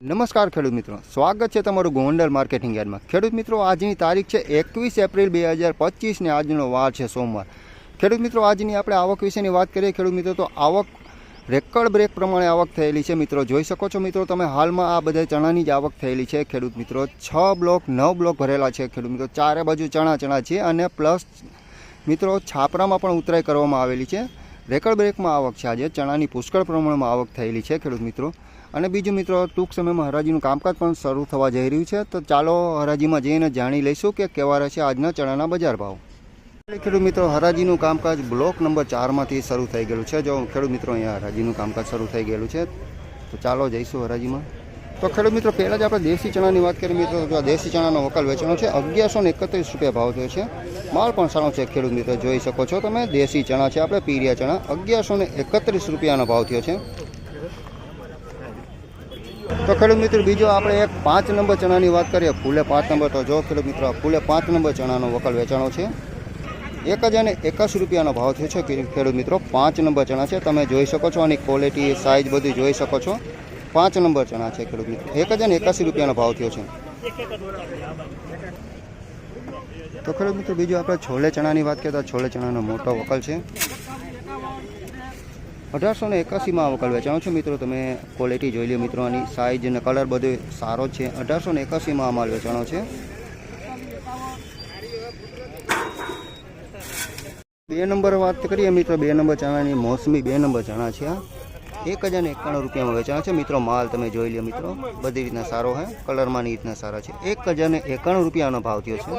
નમસ્કાર ખેડૂત મિત્રો, સ્વાગત છે તમારું ગોંડલ માર્કેટિંગ યાર્ડમાં। ખેડૂત મિત્રો, આજની તારીખ છે 21 એપ્રિલ 2025 ને આજનો વાર છે સોમવાર। ખેડૂત મિત્રો, આજની આપણે આવક વિશેની વાત કરીએ ખેડૂત મિત્રો, તો આવક રેકર્ડ બ્રેક પ્રમાણે આવક થયેલી છે મિત્રો। જોઈ શકો છો મિત્રો તમે હાલમાં આ બધા ચણાની જ આવક થયેલી છે ખેડૂત મિત્રો। 6 બ્લોક 9 બ્લોક ભરેલા છે ખેડૂત મિત્રો। ચારે બાજુ ચણા છે અને પ્લસ મિત્રો છાપરામાં પણ ઉતરાઈ કરવામાં આવેલી છે। રેકર્ડ બ્રેકમાં આવક છે। આજે ચણાની પુષ્કળ પ્રમાણમાં આવક થયેલી છે ખેડૂત મિત્રો। અને બીજું મિત્રો, ટૂંક સમયમાં હરાજીનું કામકાજ પણ શરૂ થવા જઈ રહ્યું છે, તો ચાલો હરાજીમાં જઈને જાણી લઈશું કે કેવા રહેશે આજના ચણાના બજાર ભાવ। ખેડૂત મિત્રો, હરાજીનું કામકાજ બ્લોક નંબર 4માંથી શરૂ થઈ ગયેલું છે। જો ખેડૂત મિત્રો, અહીંયા હરાજીનું કામકાજ શરૂ થઈ ગયેલું છે, તો ચાલો જઈશું હરાજીમાં। તો ખેડૂત મિત્રો, પહેલાં જ આપણે દેશી ચણાની વાત કરીએ મિત્રો, તો આ દેશી ચણાનો વકલ વેચાણો છે 1131 રૂપિયા ભાવ થયો છે। માલ પણ સારો છે ખેડૂત મિત્રો, જોઈ શકો છો તમે। દેશી ચણા છે આપણે પીરિયા ચણા 1131 રૂપિયાનો ભાવ થયો છે। તો ખેડૂત મિત્રો, બીજો આપણે એક 5 નંબર ચણાની વાત કરીએ, ફૂલે 5 નંબર। તો જો ખેડૂત મિત્રો, ફૂલે 5 નંબર ચણાનો વકલ વેચાણો છે 1081 રૂપિયાનો ભાવ થયો છે ખેડૂત મિત્રો। 5 નંબર ચણા છે, તમે જોઈ શકો છો, આની ક્વોલિટી સાઇઝ બધું જોઈ શકો છો। 5 નંબર ચણા છે ખેડૂત મિત્રો, 1081 રૂપિયાનો ભાવ થયો છે। તો ખેડૂત મિત્રો, બીજું આપણે છોલે ચણાની વાત કરીએ તો છોલે ચણાનો મોટો વકલ છે 1881માં વકલ વેચાણો છે મિત્રો। તમે ક્વોલિટી જોઈ લો મિત્રો, આની સાઇઝ અને કલર બધો સારો છે। 1881માં માલ વેચાણો છે। 2 નંબર વાત કરીએ મિત્રો, 2 નંબર ચણાની મોસમી 2 નંબર ચણા છે। 1091 રૂપિયામાં વેચાણો છે મિત્રો। માલ તમે જોઈ લો મિત્રો, બધી રીતના સારો છે, કલરમાં ની રીતના સારા છે। 1091 રૂપિયાનો ભાવ થયો છે।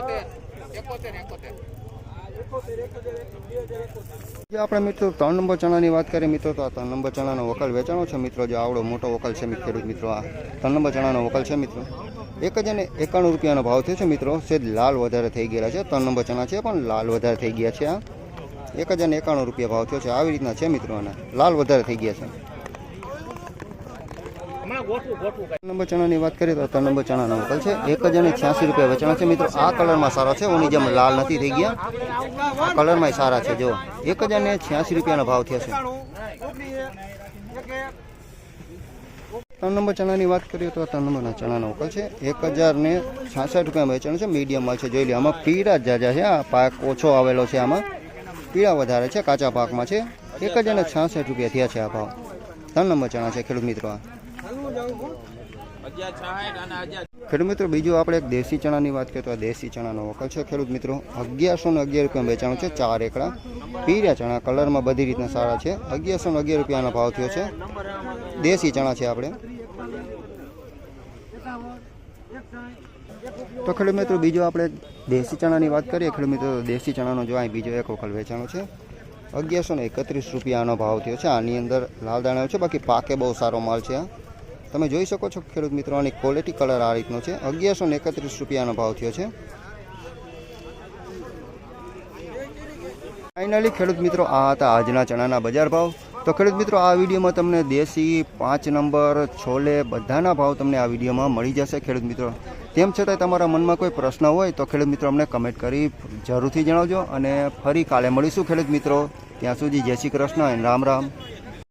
જો આપણે મિત્રો 3 નંબર ચણાની વાત કરીએ મિત્રો, તો આ 3 નંબર ચણાનો વકલ વેચાણો છે મિત્રો। જો આવડો મોટો વકલ છે ખેડૂત મિત્રો, આ 3 નંબર ચણાનો વકલ છે મિત્રો। 1091 રૂપિયાનો ભાવ થયો છે મિત્રો। સેજ લાલ વધારે થઈ ગયેલા છે, 3 નંબર ચણા છે પણ લાલ વધારે થઈ ગયા છે। આ 1091 રૂપિયા ભાવ થયો છે, આવી રીતના છે મિત્રો, અને લાલ વધારે થઈ ગયા છે। 3 નંબર ચણાની વાત કરીએ તો 3 નંબર ચણાનો વકલ છે 1086 રૂપિયા વેચાણ છે મિત્રો। આ કલરમાં સારો છે, ઓની જેમ લાલ નથી થઈ ગયા, આ કલરમાં સારા છે। જો 1086 રૂપિયાનો ભાવ થયો છે। 3 નંબર ચણાની વાત કરીએ તો 3 નંબરના ચણાનો વકલ છે 1066 રૂપિયામાં વેચાણ છે। મીડિયમ માલ છે, જોઈ લો, આમાં પીળા જાજા છે, આ પાક ઓછો આવેલો છે, આમાં પીળા વધારે છે, કાચા પાકમાં છે। 1066 રૂપિયા થયા છે આ ભાવ। 3 નંબર ચણા છે ખેડૂત મિત્રો। ખેડૂત મિત્રો, બીજું આપણે એક દેશી ચણાની વાત કરીએ તો આ દેશી ચણાનો વકલ છે ખેડૂત મિત્રો। 1111 રૂપિયામાં વેચાણો છે, 4 એકડા પીળા ચણા, કલરમાં બધી રીતના સારા છે। 1111 રૂપિયાનો ભાવ થયો છે। દેશી ચણા છે આપણે। તો ખેડૂત મિત્રો, બીજો આપણે દેશી ચણાની વાત કરીએ ખેડૂત મિત્રો, દેશી ચણાનો જો અહીં બીજો એક વકલ વેચાણો છે 1131 રૂપિયાનો ભાવ થયો છે। આની અંદર લાલ દાણા છે, બાકી પાકે બહુ સારો માલ છે। તમે જોઈ શકો છો ખેડૂત મિત્રો, આની ક્વોલિટી કલર આ રીતનો છે। 1131 રૂપિયાનો ભાવ થયો છે। ફાઇનલી ખેડૂત મિત્રો, આ હતા આજના ચણાના બજાર ભાવ। તો ખેડૂત મિત્રો, આ વિડીયોમાં તમને દેશી 5 નંબર છોલે બધાના ભાવ તમને આ વિડીયોમાં મળી જશે ખેડૂત મિત્રો। તેમ છતાં તમારા મનમાં કોઈ પ્રશ્ન હોય તો ખેડૂત મિત્રો અમને કમેન્ટ કરી જરૂરથી જણાવજો, અને ફરી કાલે મળીશું ખેડૂત મિત્રો। ત્યાં સુધી જય શ્રી કૃષ્ણ અને રામ રામ।